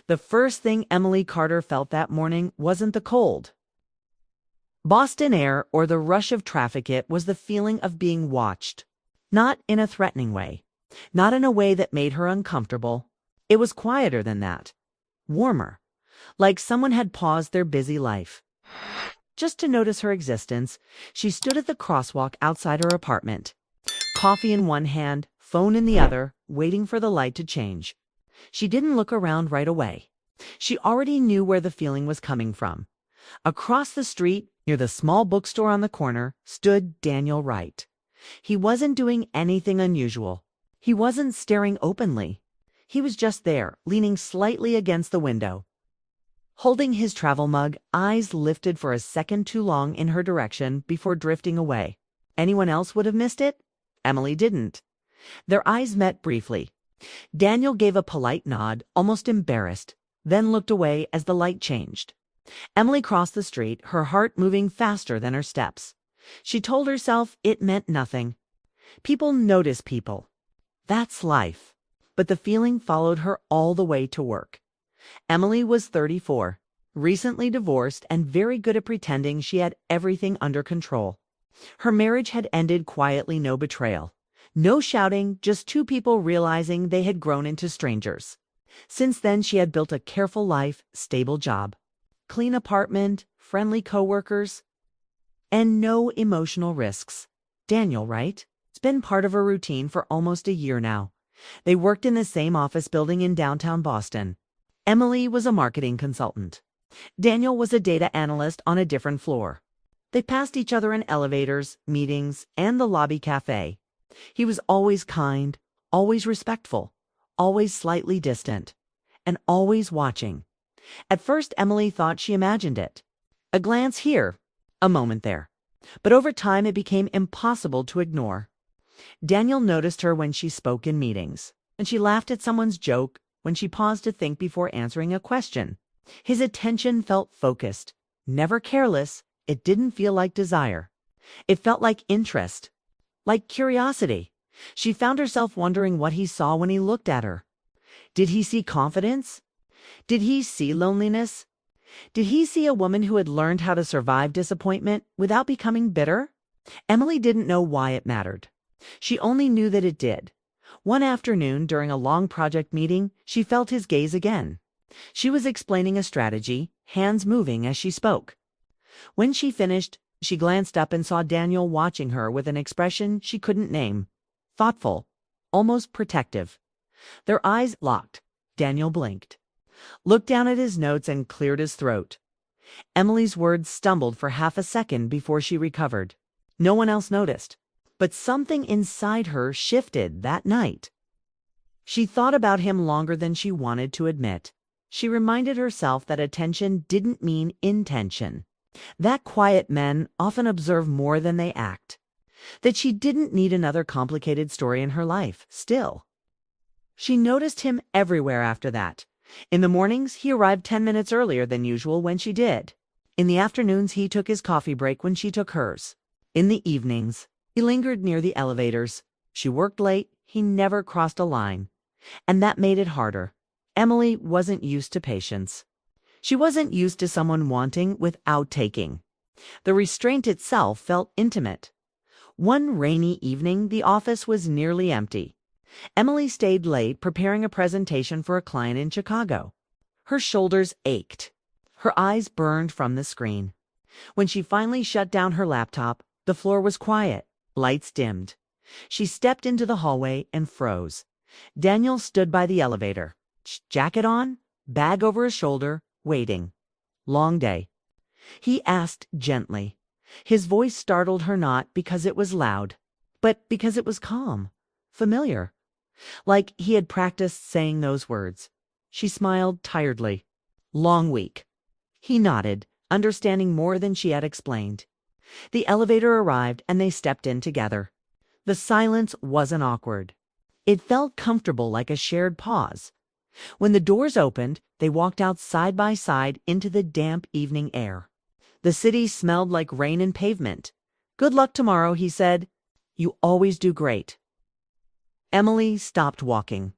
The first thing Emily Carter felt that morning wasn't the cold Boston air or the rush of traffic. It was the feeling of being watched. Not in a threatening way. Not in a way that made her uncomfortable. It was quieter than that. Warmer. Like someone had paused their busy life. Just to notice her existence, she stood at the crosswalk outside her apartment. Coffee in one hand, phone in the other, waiting for the light to change. She didn't look around right away. She already knew where the feeling was coming from. Across the street, near the small bookstore on the corner, stood Daniel Wright. He wasn't doing anything unusual. He wasn't staring openly. He was just there, leaning slightly against the window. Holding his travel mug, eyes lifted for a second too long in her direction before drifting away. Anyone else would have missed it? Emily didn't. Their eyes met briefly. Daniel gave a polite nod, almost embarrassed, then looked away as the light changed. Emily crossed the street, her heart moving faster than her steps. She told herself it meant nothing. People notice people. That's life. But the feeling followed her all the way to work. Emily was 34, recently divorced and very good at pretending she had everything under control. Her marriage had ended quietly, no betrayal. No shouting, just two people realizing they had grown into strangers. Since then, she had built a careful life, stable job, clean apartment, friendly coworkers, and no emotional risks. Daniel, right? It's been part of her routine for almost a year now. They worked in the same office building in downtown Boston. Emily was a marketing consultant. Daniel was a data analyst on a different floor. They passed each other in elevators, meetings, and the lobby cafe. He was always kind, always respectful, always slightly distant, and always watching. At first, Emily thought she imagined it. A glance here, a moment there. But over time, it became impossible to ignore. Daniel noticed her when she spoke in meetings, and she laughed at someone's joke, when she paused to think before answering a question. His attention felt focused, never careless. It didn't feel like desire. It felt like interest, like curiosity. She found herself wondering what he saw when he looked at her. Did he see confidence? Did he see loneliness? Did he see a woman who had learned how to survive disappointment without becoming bitter? Emily didn't know why it mattered. She only knew that it did. One afternoon, during a long project meeting, she felt his gaze again. She was explaining a strategy, hands moving as she spoke. When she finished, she glanced up and saw Daniel watching her with an expression she couldn't name. Thoughtful, almost protective. Their eyes locked. Daniel blinked, looked down at his notes and cleared his throat. Emily's words stumbled for half a second before she recovered. No one else noticed. But something inside her shifted that night. She thought about him longer than she wanted to admit. She reminded herself that attention didn't mean intention. That quiet men often observe more than they act. That she didn't need another complicated story in her life, still. She noticed him everywhere after that. In the mornings, he arrived 10 minutes earlier than usual when she did. In the afternoons, he took his coffee break when she took hers. In the evenings, he lingered near the elevators. She worked late. He never crossed a line. And that made it harder. Emily wasn't used to patience. She wasn't used to someone wanting without taking. The restraint itself felt intimate. One rainy evening, the office was nearly empty. Emily stayed late preparing a presentation for a client in Chicago. Her shoulders ached. Her eyes burned from the screen. When she finally shut down her laptop, the floor was quiet. Lights dimmed. She stepped into the hallway and froze. Daniel stood by the elevator. Jacket on, bag over his shoulder, waiting. Long day. He asked gently. His voice startled her not because it was loud, but because it was calm, familiar. Like he had practiced saying those words. She smiled tiredly. Long week. He nodded, understanding more than she had explained. The elevator arrived and they stepped in together. The silence wasn't awkward. It felt comfortable, like a shared pause. When the doors opened, they walked out side by side into the damp evening air. The city smelled like rain and pavement. Good luck tomorrow, he said. You always do great. Emily stopped walking.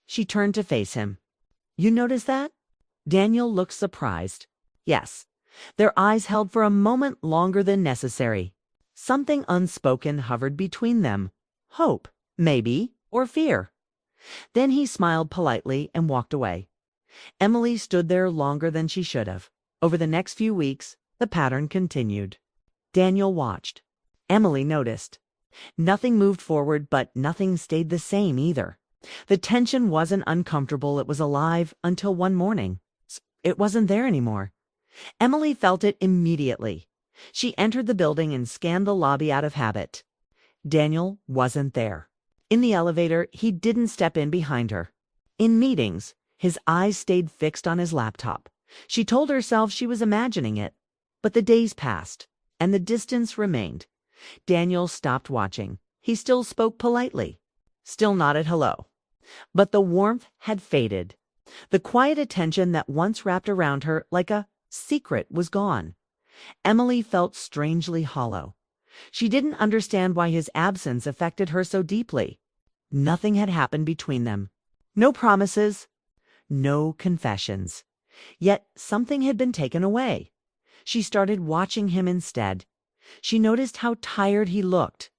She turned to face him. You notice that? Daniel looked surprised. Yes, their eyes held for a moment longer than necessary. Something unspoken hovered between them. Hope, maybe, or fear. Then he smiled politely and walked away. Emily stood there longer than she should have. Over the next few weeks, the pattern continued. Daniel watched. Emily noticed. Nothing moved forward, but nothing stayed the same either. The tension wasn't uncomfortable, it was alive until one morning. It wasn't there anymore. Emily felt it immediately. She entered the building and scanned the lobby out of habit. Daniel wasn't there. In the elevator, he didn't step in behind her. In meetings, his eyes stayed fixed on his laptop. She told herself she was imagining it. But the days passed, and the distance remained. Daniel stopped watching. He still spoke politely. Still nodded hello. But the warmth had faded. The quiet attention that once wrapped around her like a secret was gone. Emily felt strangely hollow. She didn't understand why his absence affected her so deeply. Nothing had happened between them. No promises. No confessions. Yet something had been taken away. She started watching him instead. She noticed how tired he looked.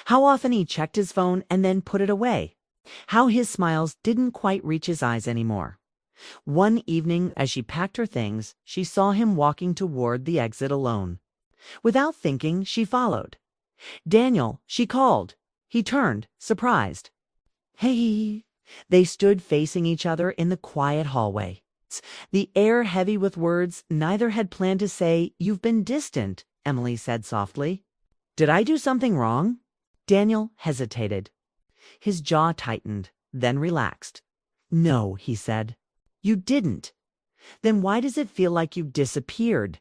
How often he checked his phone and then put it away. How his smiles didn't quite reach his eyes anymore. One evening, as she packed her things, she saw him walking toward the exit alone. Without thinking, she followed. "Daniel," she called. He turned, surprised. "Hey." They stood facing each other in the quiet hallway. The air heavy with words neither had planned to say. "You've been distant," Emily said softly. "Did I do something wrong?" Daniel hesitated. His jaw tightened, then relaxed. "No," he said. "You didn't. Then why does it feel like you disappeared?"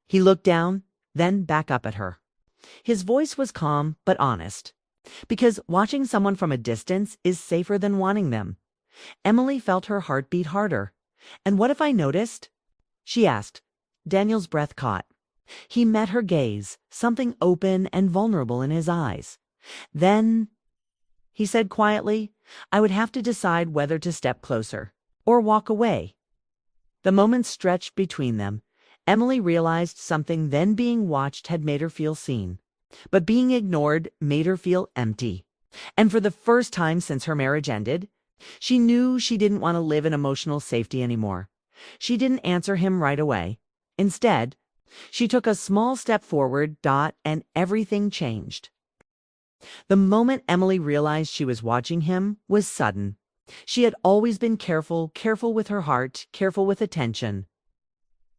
He looked down, then back up at her. His voice was calm but honest. Because watching someone from a distance is safer than wanting them. Emily felt her heart beat harder. "And what if I noticed?" she asked. Daniel's breath caught. He met her gaze, something open and vulnerable in his eyes. "Then," he said quietly, "I would have to decide whether to step closer or walk away." The moments stretched between them. Emily realized something then being watched had made her feel seen. But being ignored made her feel empty. And for the first time since her marriage ended, she knew she didn't want to live in emotional safety anymore. She didn't answer him right away. Instead, she took a small step forward, and everything changed. The moment Emily realized she was watching him was sudden. She had always been careful with her heart, careful with attention,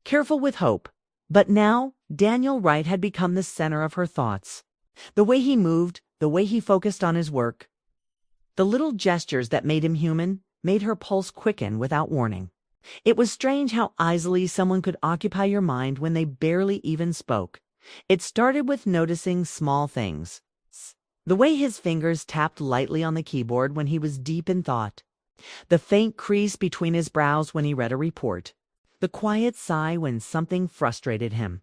careful with hope. But now, Daniel Wright had become the center of her thoughts. The way he moved, the way he focused on his work, the little gestures that made him human, made her pulse quicken without warning. It was strange how easily someone could occupy your mind when they barely even spoke. It started with noticing small things. The way his fingers tapped lightly on the keyboard when he was deep in thought. The faint crease between his brows when he read a report. The quiet sigh when something frustrated him.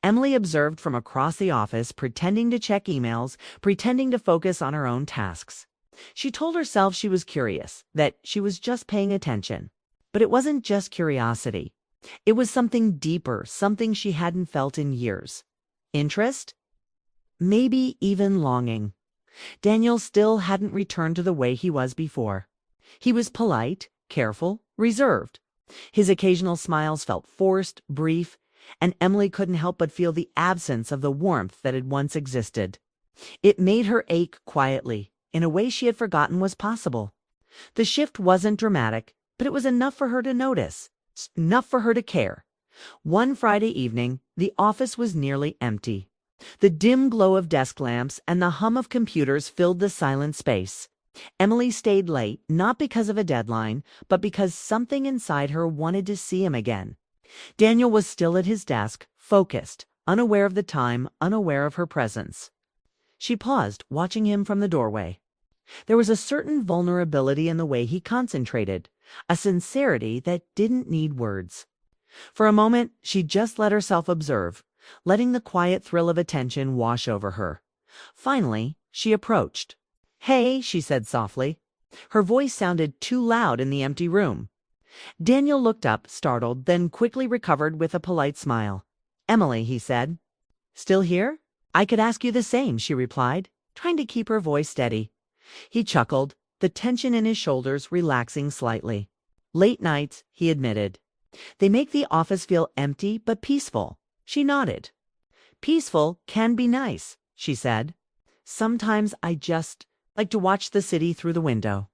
Emily observed from across the office, pretending to check emails, pretending to focus on her own tasks. She told herself she was curious, that she was just paying attention. But it wasn't just curiosity. It was something deeper, something she hadn't felt in years. Interest? Maybe even longing. Daniel still hadn't returned to the way he was before. He was polite, careful, reserved. His occasional smiles felt forced, brief, and Emily couldn't help but feel the absence of the warmth that had once existed. It made her ache quietly, in a way she had forgotten was possible. The shift wasn't dramatic, but it was enough for her to notice, enough for her to care. One Friday evening, the office was nearly empty. The dim glow of desk lamps and the hum of computers filled the silent space. Emily stayed late, not because of a deadline, but because something inside her wanted to see him again. Daniel was still at his desk, focused, unaware of the time, unaware of her presence. She paused, watching him from the doorway. There was a certain vulnerability in the way he concentrated, a sincerity that didn't need words. For a moment, she just let herself observe, letting the quiet thrill of attention wash over her. Finally, she approached. "Hey," she said softly. Her voice sounded too loud in the empty room. Daniel looked up, startled, then quickly recovered with a polite smile. "Emily," he said. "Still here?" "I could ask you the same," she replied, trying to keep her voice steady. He chuckled, the tension in his shoulders relaxing slightly. "Late nights," he admitted. "They make the office feel empty but peaceful." She nodded. "Peaceful can be nice," she said. "Sometimes I just like to watch the city through the window."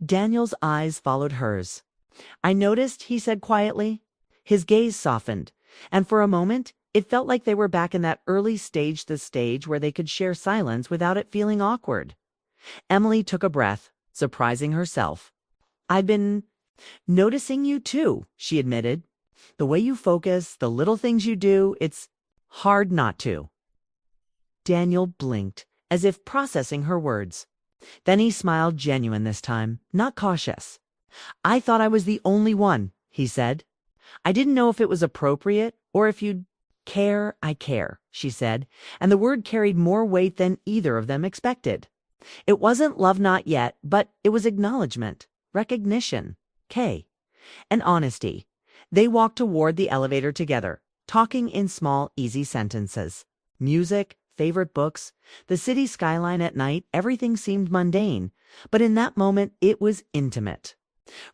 Daniel's eyes followed hers. "I noticed," he said quietly. His gaze softened, and for a moment it felt like they were back in that early stage, the stage where they could share silence without it feeling awkward. Emily took a breath, surprising herself. "I've been noticing you too," she admitted. "The way you focus, the little things you do, it's hard not to." Daniel blinked, as if processing her words. Then he smiled, genuine this time, not cautious. "I thought I was the only one," he said. "I didn't know if it was appropriate or if you'd care." "I care," she said, and the word carried more weight than either of them expected. It wasn't love not yet, but it was acknowledgement, recognition, and honesty. They walked toward the elevator together, talking in small, easy sentences. Music, favorite books, the city skyline at night, everything seemed mundane, but in that moment it was intimate.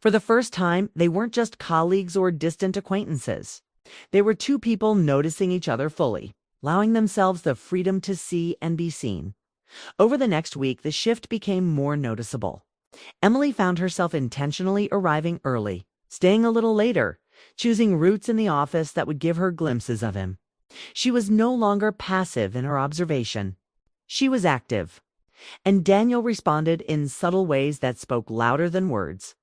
For the first time, they weren't just colleagues or distant acquaintances. They were two people noticing each other fully, allowing themselves the freedom to see and be seen. Over the next week, the shift became more noticeable. Emily found herself intentionally arriving early, staying a little later, choosing routes in the office that would give her glimpses of him. She was no longer passive in her observation. She was active. And Daniel responded in subtle ways that spoke louder than words.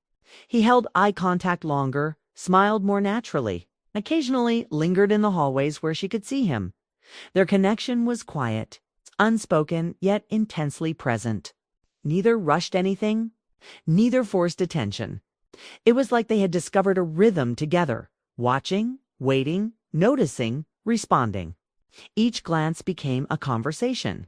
He held eye contact longer, smiled more naturally, occasionally lingered in the hallways where she could see him. Their connection was quiet, unspoken, yet intensely present. Neither rushed anything, neither forced attention. It was like they had discovered a rhythm together, watching, waiting, noticing, responding. Each glance became a conversation.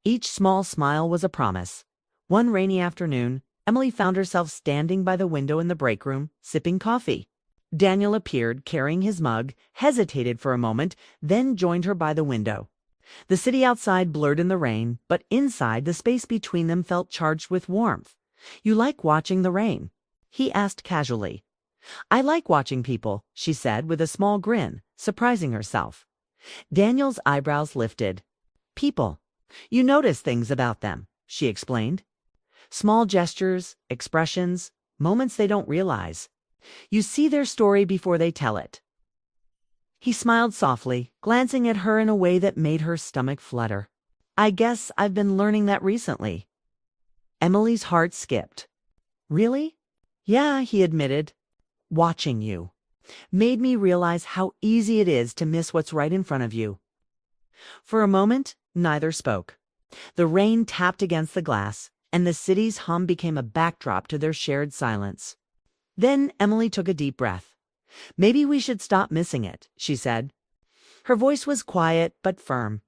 Each small smile was a promise. One rainy afternoon, Emily found herself standing by the window in the break room, sipping coffee. Daniel appeared, carrying his mug, hesitated for a moment, then joined her by the window. The city outside blurred in the rain, but inside the space between them felt charged with warmth. "You like watching the rain?" he asked casually. "I like watching people," she said with a small grin, surprising herself. Daniel's eyebrows lifted. "People. You notice things about them," she explained. "Small gestures, expressions, moments they don't realize. You see their story before they tell it." He smiled softly, glancing at her in a way that made her stomach flutter. "I guess I've been learning that recently." Emily's heart skipped. "Really?" "Yeah," he admitted. "Watching you made me realize how easy it is to miss what's right in front of you." For a moment, neither spoke. The rain tapped against the glass, and the city's hum became a backdrop to their shared silence. Then Emily took a deep breath. "Maybe we should stop missing it," she said. Her voice was quiet but firm.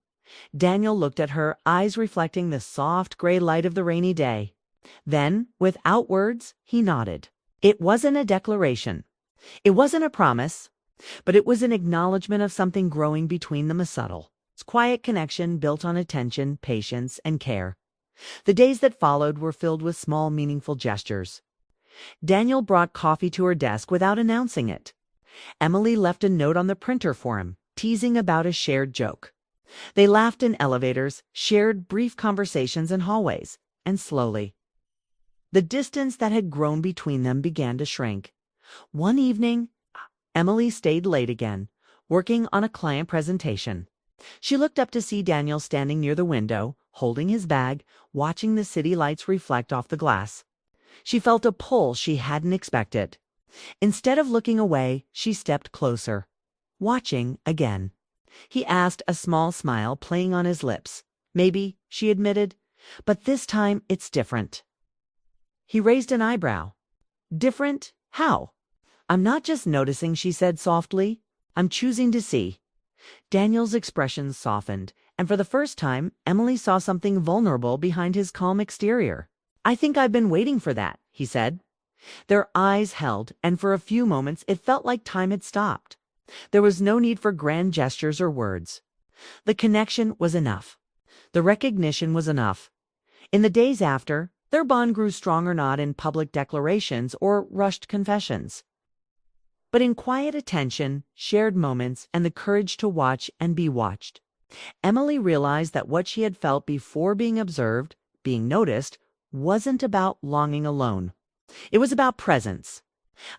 Daniel looked at her, eyes reflecting the soft gray light of the rainy day. Then, without words, he nodded. It wasn't a declaration. It wasn't a promise, but it was an acknowledgement of something growing between them, a subtle, quiet connection built on attention, patience, and care. The days that followed were filled with small, meaningful gestures. Daniel brought coffee to her desk without announcing it. Emily left a note on the printer for him, teasing about a shared joke. They laughed in elevators, shared brief conversations in hallways, and slowly, the distance that had grown between them began to shrink. One evening, Emily stayed late again, working on a client presentation. She looked up to see Daniel standing near the window, holding his bag, watching the city lights reflect off the glass. She felt a pull she hadn't expected. Instead of looking away, she stepped closer, watching again. He asked, a small smile playing on his lips. "Maybe," she admitted, "but this time it's different." He raised an eyebrow. "Different? How?" "I'm not just noticing," she said softly. "I'm choosing to see." Daniel's expression softened, and for the first time, Emily saw something vulnerable behind his calm exterior. "I think I've been waiting for that," he said. Their eyes held, and for a few moments it felt like time had stopped. There was no need for grand gestures or words. The connection was enough. The recognition was enough. In the days after, their bond grew stronger not in public declarations or rushed confessions, but in quiet attention, shared moments, and the courage to watch and be watched. Emily realized that what she had felt before being observed, being noticed, wasn't about longing alone. It was about presence,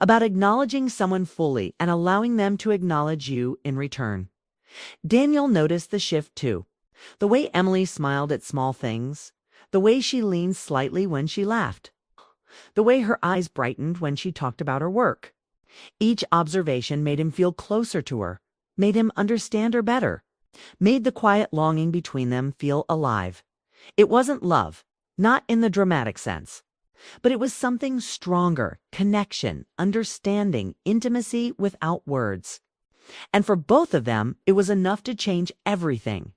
about acknowledging someone fully and allowing them to acknowledge you in return. Daniel noticed the shift too. The way Emily smiled at small things, the way she leaned slightly when she laughed, the way her eyes brightened when she talked about her work. Each observation made him feel closer to her, made him understand her better, made the quiet longing between them feel alive. It wasn't love, not in the dramatic sense, but it was something stronger, connection, understanding, intimacy without words. And for both of them, it was enough to change everything.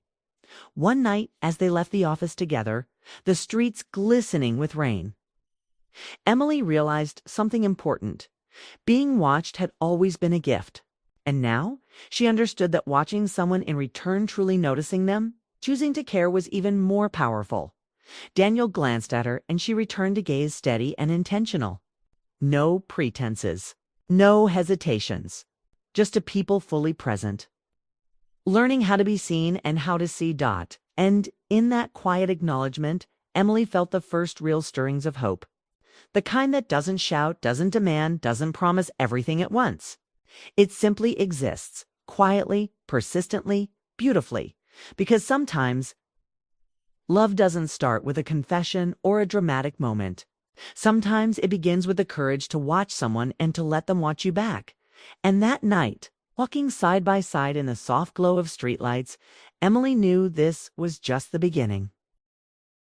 One night, as they left the office together, the streets glistening with rain, Emily realized something important. Being watched had always been a gift. And now, she understood that watching someone in return truly noticing them, choosing to care was even more powerful. Daniel glanced at her, and she returned to gaze steady and intentional. No pretenses, no hesitations, just a people fully present, learning how to be seen and how to see. And in that quiet acknowledgement, Emily felt the first real stirrings of hope. The kind that doesn't shout, doesn't demand, doesn't promise everything at once. It simply exists, quietly, persistently, beautifully, because sometimes love doesn't start with a confession or a dramatic moment. Sometimes it begins with the courage to watch someone and to let them watch you back. And that night, walking side by side in the soft glow of streetlights, Emily knew this was just the beginning.